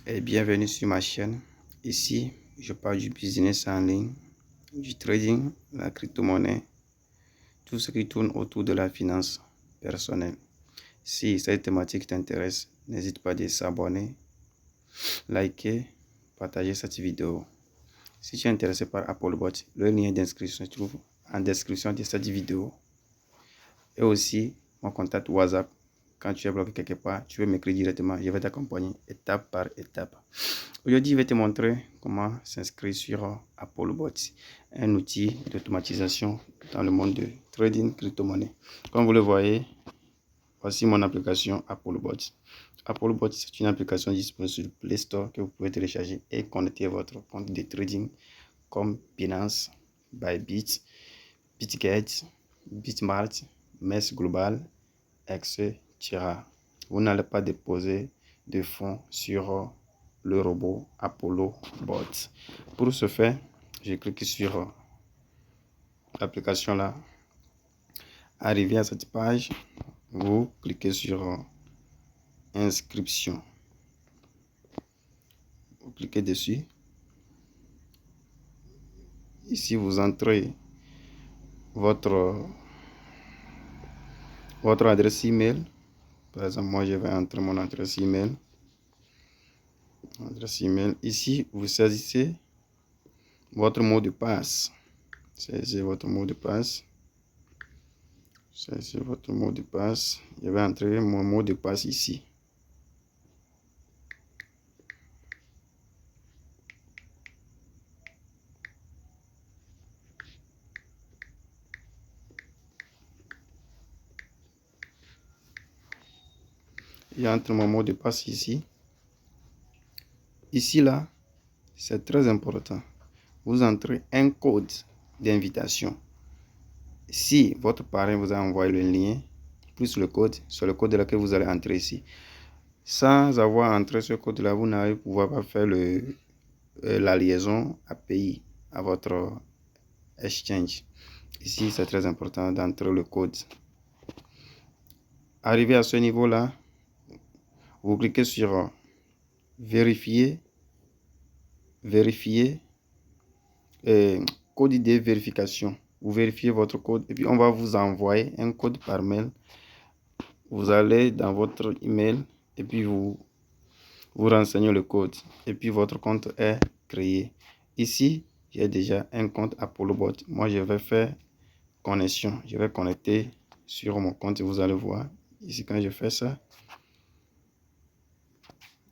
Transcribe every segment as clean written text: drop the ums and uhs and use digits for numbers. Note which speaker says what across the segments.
Speaker 1: Et bienvenue sur ma chaîne. Ici, je parle du business en ligne, du trading, la crypto-monnaie, tout ce qui tourne autour de la finance personnelle. Si cette thématique t'intéresse, n'hésite pas à s'abonner, liker, partager cette vidéo. Si tu es intéressé par AppleBot, le lien d'inscription se trouve en description de cette vidéo. Et aussi, mon contact WhatsApp. Quand tu es bloqué quelque part, tu peux m'écrire directement. Je vais t'accompagner étape par étape. Aujourd'hui, je vais te montrer comment s'inscrire sur AppleBot, un outil d'automatisation dans le monde de trading crypto-monnaie. Comme vous le voyez, voici mon application AppleBot. AppleBot, c'est une application disponible sur le Play Store que vous pouvez télécharger et connecter votre compte de trading comme Binance, Bybit, Bitget, Bitmart, MES Global, etc. Vous n'allez pas déposer de fonds sur le robot AppleBot. Pour ce faire, je clique sur l'application là. Arrivé à cette page, vous cliquez sur inscription. Vous cliquez dessus. Ici, vous entrez votre adresse email. Par exemple, moi, je vais entrer mon adresse email. Ici, vous saisissez votre mot de passe. Saisissez votre mot de passe. Saisissez votre mot de passe. Je vais entrer mon mot de passe ici. J'entre mon mot de passe ici. Ici, là, c'est très important. Vous entrez un code d'invitation. Si votre parrain vous a envoyé le lien, plus le code, c'est le code là que vous allez entrer ici. Sans avoir entré ce code-là, vous n'allez pouvoir pas faire la liaison API à votre exchange. Ici, c'est très important d'entrer le code. Arrivé à ce niveau-là, vous cliquez sur vérifier, code de vérification. Vous vérifiez votre code et puis on va vous envoyer un code par mail. Vous allez dans votre email et puis vous renseignez le code et puis votre compte est créé. Ici, j'ai déjà un compte AppleBot. Moi, je vais faire connexion. Je vais connecter sur mon compte et vous allez voir. Ici, quand je fais ça,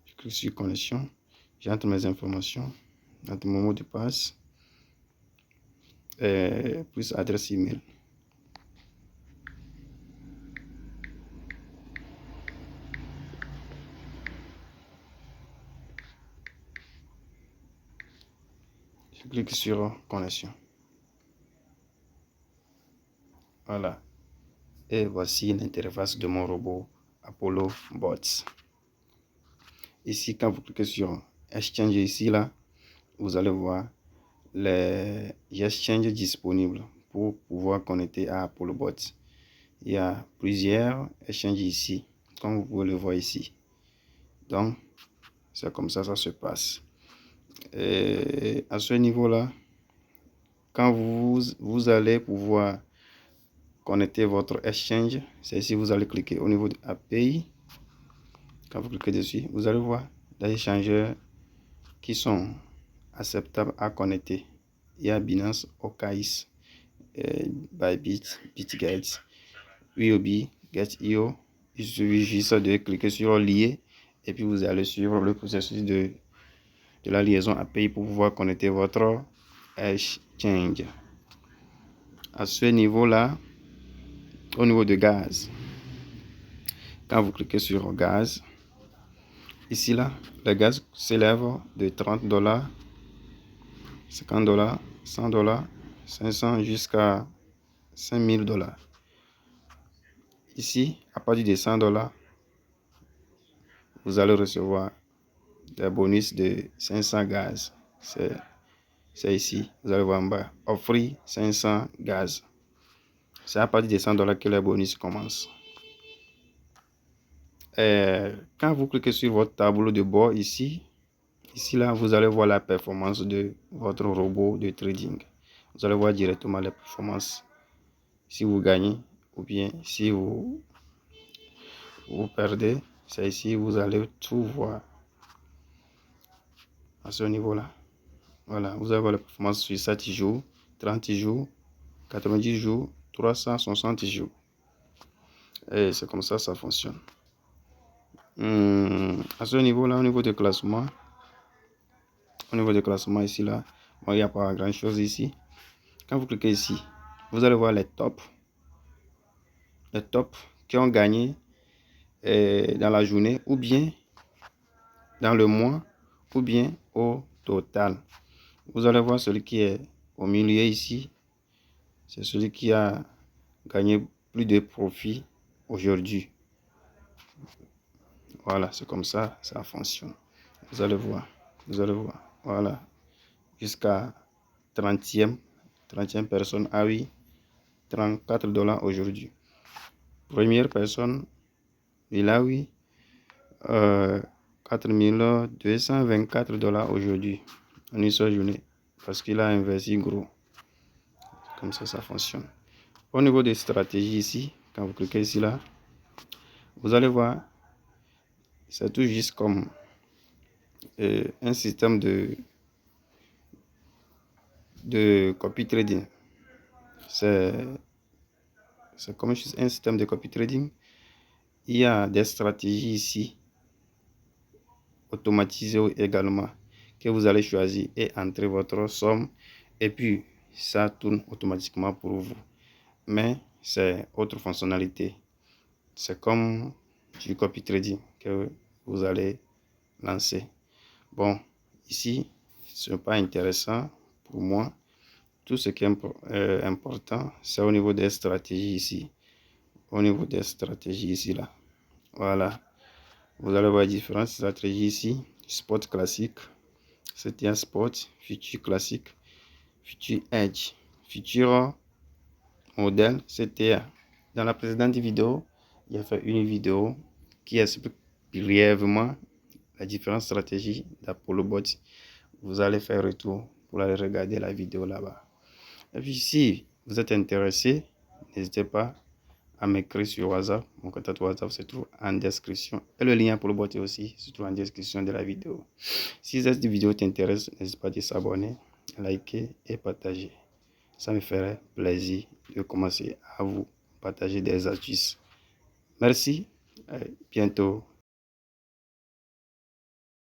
Speaker 1: je clique sur connexion. J'entre mes informations, j'entre mon mot de passe et plus adresse email. Je clique sur connexion. Voilà. Et voici l'interface de mon robot AppleBot. Ici, quand vous cliquez sur Exchange ici, là, vous allez voir les exchanges disponibles pour pouvoir connecter à AppleBot. Il y a plusieurs exchanges ici, comme vous pouvez le voir ici. Donc, c'est comme ça se passe. Et à ce niveau-là, quand vous allez pouvoir connecter votre exchange, c'est ici vous allez cliquer au niveau de API. Quand vous cliquez dessus, vous allez voir les échangeurs qui sont acceptables à connecter. Il y a Binance, OKX, Bybit, Bitget, Huobi, Get.io. Il suffit juste de cliquer sur lier et puis vous allez suivre le processus de la liaison API pour pouvoir connecter votre exchange. À ce niveau-là, au niveau de gaz, quand vous cliquez sur gaz, ici là, le gaz s'élève de $30, $50, $100, 500 jusqu'à $5000. Ici, à partir de $100, vous allez recevoir des bonus de 500 gaz. C'est ici, vous allez voir en bas, offrir 500 gaz. C'est à partir de $100 que les bonus commencent. Et quand vous cliquez sur votre tableau de bord ici, Ici, là, vous allez voir la performance de votre robot de trading. Vous allez voir directement les performances. Si vous gagnez ou bien si vous perdez, c'est ici, vous allez tout voir à ce niveau-là. Voilà, vous allez voir la performance sur 7 jours, 30 jours, 90 jours, 360 jours. Et c'est comme ça fonctionne. À ce niveau-là, au niveau du classement, ici, là, bon, il n'y a pas grand-chose ici. Quand vous cliquez ici, vous allez voir les tops qui ont gagné dans la journée ou bien dans le mois ou bien au total. Vous allez voir celui qui est au milieu ici. C'est celui qui a gagné plus de profit aujourd'hui. Voilà, c'est comme ça fonctionne. Vous allez voir. Voilà. Jusqu'à 30e personne. Ah oui, $34 aujourd'hui. Première personne, il a oui, $4224 aujourd'hui, en une seule journée, parce qu'il a investi gros. Comme ça fonctionne. Au niveau des stratégies ici, quand vous cliquez ici là, vous allez voir, c'est tout juste comme un système de copy trading. C'est comme un système de copy trading. Il y a des stratégies ici automatisées également que vous allez choisir et entrer votre somme et puis ça tourne automatiquement pour vous. Mais c'est autre fonctionnalité. C'est comme du copy trading que vous allez lancer. Bon, ici, ce n'est pas intéressant pour moi. Tout ce qui est important, c'est au niveau des stratégies ici. Au niveau des stratégies ici, là. Voilà. Vous allez voir différentes stratégies ici. Spot classique, c'était un spot, futur classique, futur edge, futur modèle, c'était dans la précédente vidéo. Il y a fait une vidéo qui explique brièvement la différentes stratégies d'Apollo-Bot. Vous allez faire retour pour aller regarder la vidéo là-bas. Et puis si vous êtes intéressé, n'hésitez pas à m'écrire sur WhatsApp. Mon contact WhatsApp se trouve en description. Et le lien pour le bot aussi se trouve en description de la vidéo. Si cette vidéo t'intéresse, n'hésite pas à s'abonner, liker et partager. Ça me ferait plaisir de commencer à vous partager des astuces. Merci. À bientôt.